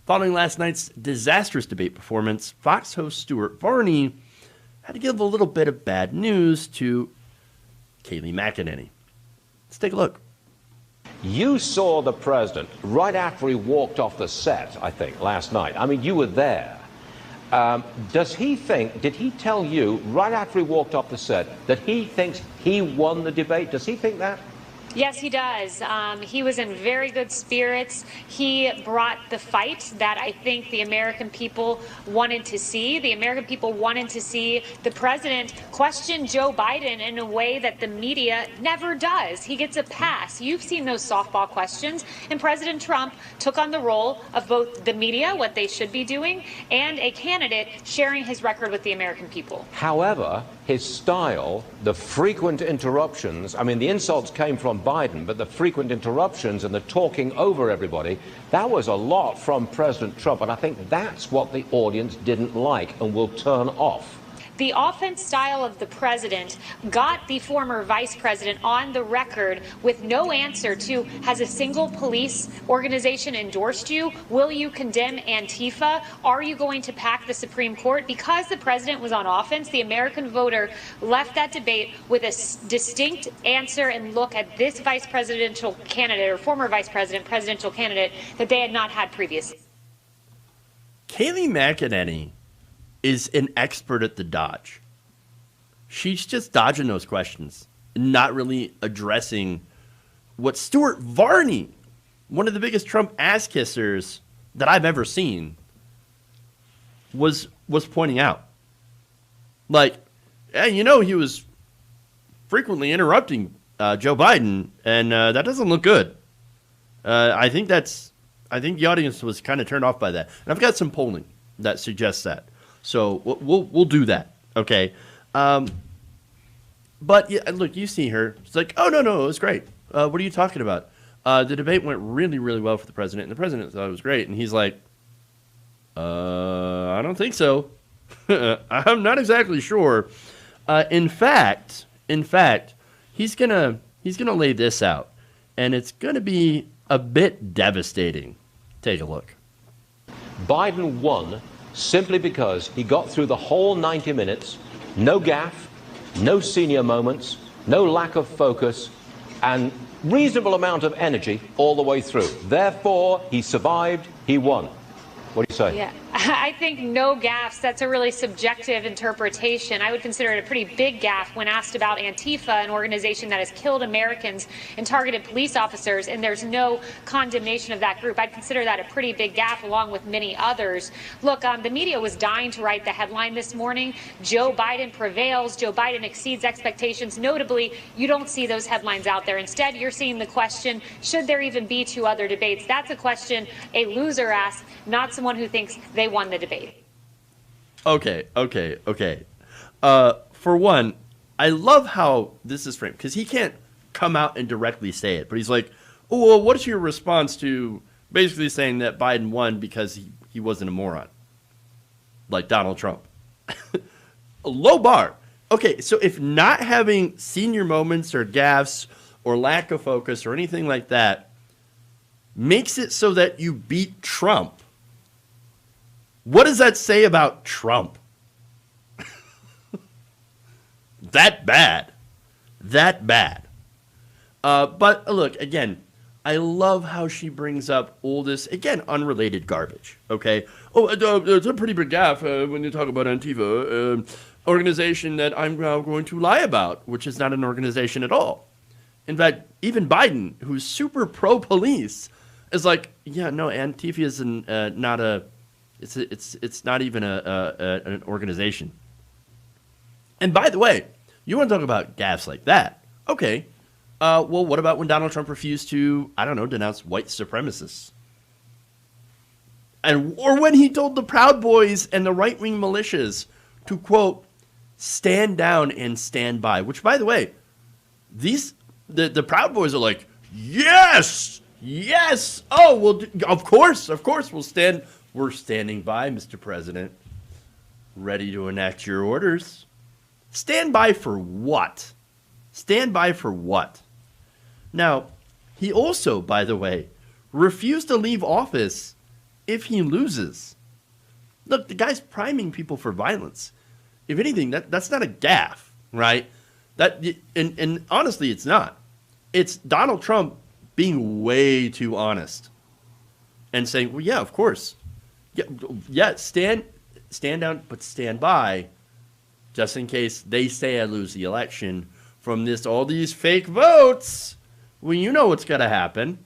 Following last night's disastrous debate performance, Fox host Stuart Varney had to give a little bit of bad news to Kayleigh McEnany. Let's take a look. You saw the president right after he walked off the set, I think, last night. I mean, you were there. Did he tell you right after he walked off the set that he thinks he won the debate? Does he think that? Yes, he does. He was in very good spirits. He brought the fight that I think the American people wanted to see. The American people wanted to see the president question Joe Biden in a way that the media never does. He gets a pass. You've seen those softball questions. And President Trump took on the role of both the media, what they should be doing, and a candidate sharing his record with the American people. However, his style, the frequent interruptions, I mean, the insults came from Biden, but the frequent interruptions and the talking over everybody, that was a lot from President Trump. And I think that's what the audience didn't like and will turn off. The offense style of the president got the former vice president on the record with no answer to, has a single police organization endorsed you? Will you condemn Antifa? Are you going to pack the Supreme Court? Because the president was on offense, the American voter left that debate with a distinct answer and look at this vice presidential candidate or former vice president presidential candidate that they had not had previously. Kayleigh McEnany is an expert at the dodge. She's just dodging those questions, not really addressing what Stuart Varney, one of the biggest Trump ass kissers that I've ever seen, was pointing out. Like, hey, he was frequently interrupting Joe Biden, and that doesn't look good. I think the audience was kind of turned off by that, and I've got some polling that suggests that. So we'll do that, okay? But yeah, look, you see her. It's like, oh, no, it was great. What are you talking about? The debate went really, really well for the president, and the president thought it was great. And he's like, I don't think so. I'm not exactly sure. In fact, he's gonna lay this out, and it's gonna be a bit devastating. Take a look. Biden won simply because he got through the whole 90 minutes, no gaffe, no senior moments, no lack of focus, and reasonable amount of energy all the way through. Therefore, he survived, he won. What do you say? Yeah, I think no gaffes, that's a really subjective interpretation. I would consider it a pretty big gaffe when asked about Antifa, an organization that has killed Americans and targeted police officers, and there's no condemnation of that group. I'd consider that a pretty big gaffe along with many others. Look, the media was dying to write the headline this morning, Joe Biden prevails, Joe Biden exceeds expectations. Notably, you don't see those headlines out there. Instead, you're seeing the question, should there even be two other debates? That's a question a loser asks, not someone who thinks they won the debate. Okay. For one, I love how this is framed, because he can't come out and directly say it, but he's like, oh, well, what's your response to basically saying that Biden won because he wasn't a moron, like Donald Trump? A low bar. Okay, so if not having senior moments or gaffes or lack of focus or anything like that makes it so that you beat Trump, what does that say about Trump? That bad. But look, again, I love how she brings up all this, again, unrelated garbage, okay? Oh, it's a pretty big gaffe when you talk about Antifa, organization that I'm now going to lie about, which is not an organization at all. In fact, even Biden, who's super pro-police, is like, yeah, no, Antifa is not a... It's not even an organization. And by the way, you want to talk about gaffes like that? Okay. Well, what about when Donald Trump refused to, denounce white supremacists? Or when he told the Proud Boys and the right-wing militias to, quote, stand down and stand by. Which, by the way, the Proud Boys are like, yes! Oh, well, of course, we'll stand... We're standing by, Mr. President, ready to enact your orders. Stand by for what? Now, he also, by the way, refused to leave office if he loses. Look, the guy's priming people for violence. If anything, that's not a gaffe, right? And honestly, it's not. It's Donald Trump being way too honest and saying, well, yeah, of course. Yeah, stand down, but stand by just in case they say I lose the election from all these fake votes. Well, you know what's got to happen.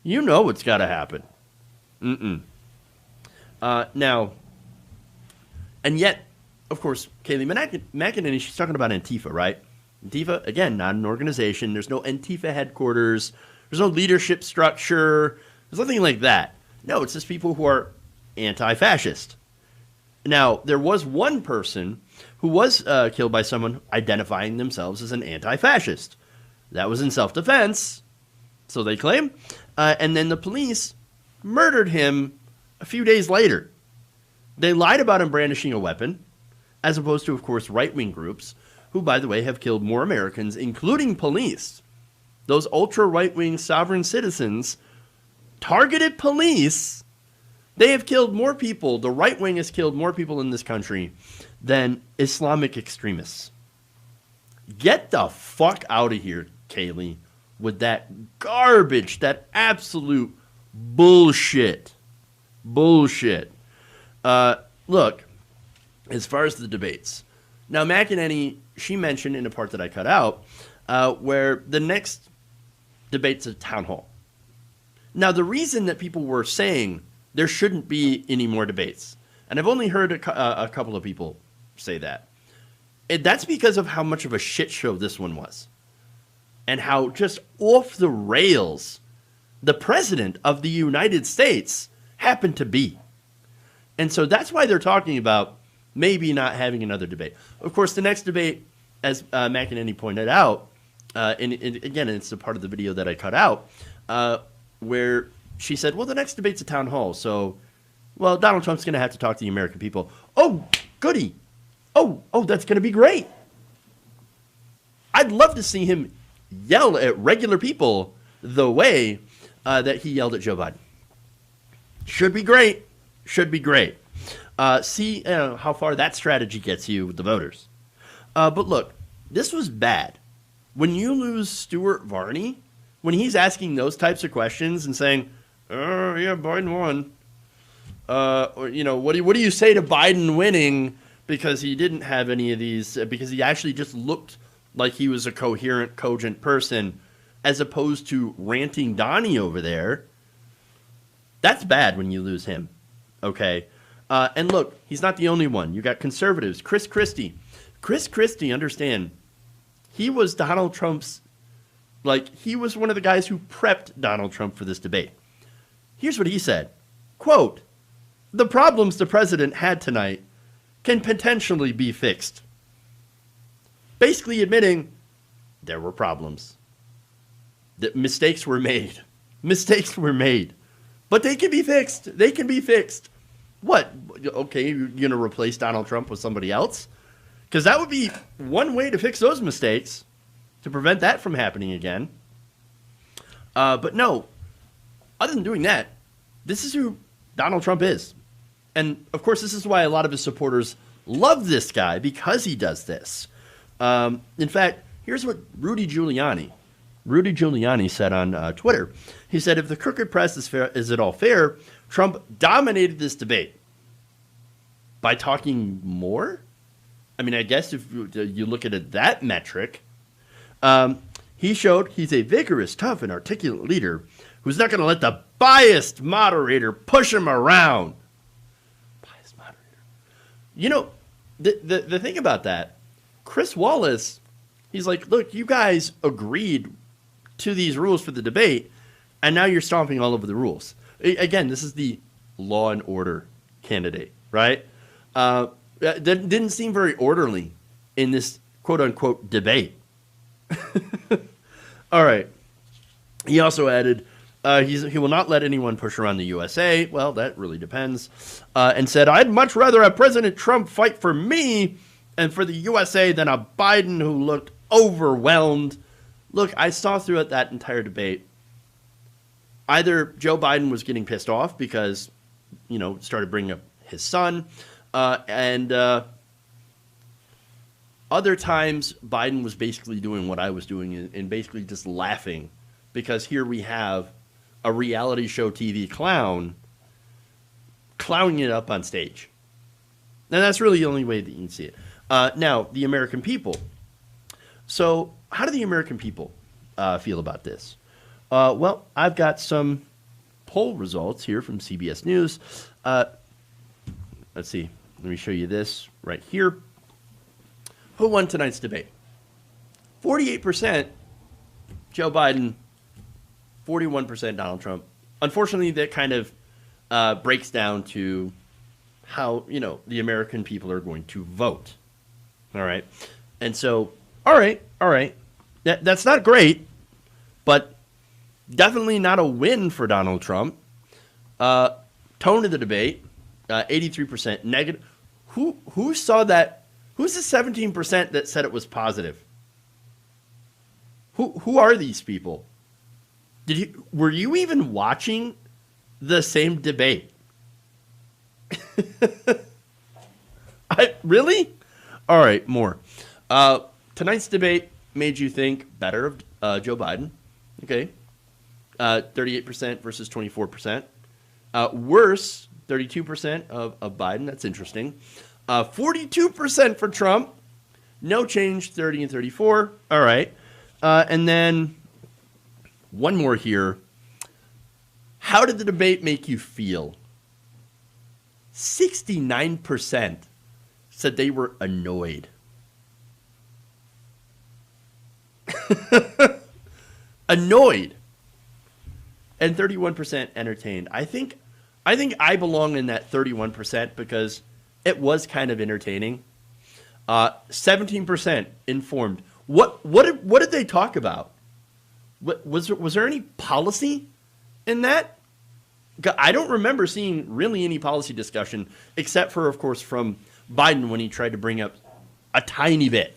You know what's got to happen. Now, and yet, of course, Kayleigh McEnany, she's talking about Antifa, right? Antifa, again, not an organization. There's no Antifa headquarters. There's no leadership structure. There's nothing like that. No, it's just people who are anti-fascist. Now, there was one person who was killed by someone identifying themselves as an anti-fascist. That was in self-defense, so they claim. And then the police murdered him a few days later. They lied about him brandishing a weapon, as opposed to, of course, right-wing groups, who, by the way, have killed more Americans, including police. Those ultra-right-wing sovereign citizens, targeted police, they have killed more people. The right wing has killed more people in this country than Islamic extremists. Get the fuck out of here, Kayleigh, with that garbage, that absolute bullshit. Bullshit. Look, as far as the debates. Now, McEnany, she mentioned in a part that I cut out, where the next debate's a town hall. Now, the reason that people were saying there shouldn't be any more debates, and I've only heard a couple of people say that, that's because of how much of a shit show this one was. And how just off the rails the president of the United States happened to be. And so that's why they're talking about maybe not having another debate. Of course, the next debate, as McEnany pointed out, and again, it's a part of the video that I cut out, where she said, well, the next debate's a town hall, so, well, Donald Trump's going to have to talk to the American people. Oh, goody. Oh, that's going to be great. I'd love to see him yell at regular people the way that he yelled at Joe Biden. Should be great. Should be great. See how far that strategy gets you with the voters. But look, this was bad. When you lose Stuart Varney, when he's asking those types of questions and saying, oh, yeah, Biden won. Or, what do you say to Biden winning because he didn't have any of these, because he actually just looked like he was a coherent, cogent person, as opposed to ranting Donnie over there. That's bad when you lose him, okay? And look, he's not the only one. You got conservatives. Chris Christie. Chris Christie, understand, he was Donald Trump's, he was one of the guys who prepped Donald Trump for this debate. Here's what he said, quote, the problems the president had tonight can potentially be fixed. Basically admitting there were problems. That mistakes were made. Mistakes were made. But they can be fixed. They can be fixed. What? Okay, you're going to replace Donald Trump with somebody else? Because that would be one way to fix those mistakes, to prevent that from happening again. But no, other than doing that, this is who Donald Trump is. And, of course, this is why a lot of his supporters love this guy, because he does this. In fact, here's what Rudy Giuliani said on Twitter. He said, if the crooked press is at all fair, Trump dominated this debate by talking more. I mean, I guess if you look at it that metric, he showed he's a vigorous, tough, and articulate leader who's not going to let the biased moderator push him around. Biased moderator. The thing about that, Chris Wallace, he's like, look, you guys agreed to these rules for the debate, and now you're stomping all over the rules. Again, this is the law and order candidate, right? That didn't seem very orderly in this quote-unquote debate. All right. He also added, he will not let anyone push around the USA. Well, that really depends. And said, I'd much rather have President Trump fight for me and for the USA than a Biden who looked overwhelmed. Look, I saw throughout that entire debate, either Joe Biden was getting pissed off because started bringing up his son. And other times, Biden was basically doing what I was doing and basically just laughing, because here we have a reality show TV clown clowning it up on stage. And that's really the only way that you can see it. Now, the American people. So how do the American people feel about this? Well, I've got some poll results here from CBS News. Let's see. Let me show you this right here. Who won tonight's debate? 48% Joe Biden, 41% Donald Trump. Unfortunately, that kind of breaks down to how, the American people are going to vote. All right. And so, all right. That's not great, but definitely not a win for Donald Trump. Tone of the debate, 83% negative. Who saw that? Who's the 17% that said it was positive? Who are these people? Were you even watching the same debate? Really? All right, more. Tonight's debate made you think better of Joe Biden. Okay. 38% versus 24%. Worse, 32% of Biden. That's interesting. 42% for Trump. No change, 30 and 34. All right. And then one more here. How did the debate make you feel? 69% said they were annoyed. Annoyed. And 31% entertained. I think I belong in that 31% because it was kind of entertaining. 17% informed. What did they talk about? Was there any policy in that? I don't remember seeing really any policy discussion, except for, of course, from Biden when he tried to bring up a tiny bit.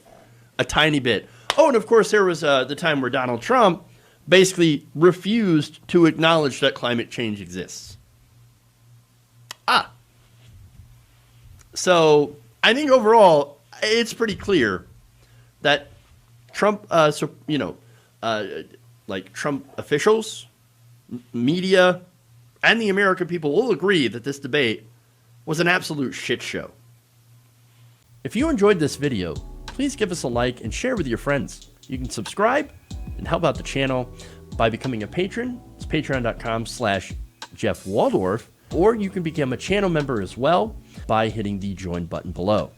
Oh, and of course there was the time where Donald Trump basically refused to acknowledge that climate change exists. So I think overall it's pretty clear that Trump, like Trump officials, media, and the American people will agree that this debate was an absolute shit show. If you enjoyed this video, please give us a like and share with your friends. You can subscribe and help out the channel by becoming a patron. It's patreon.com/Jeff Waldorf, or you can become a channel member as well by hitting the join button below.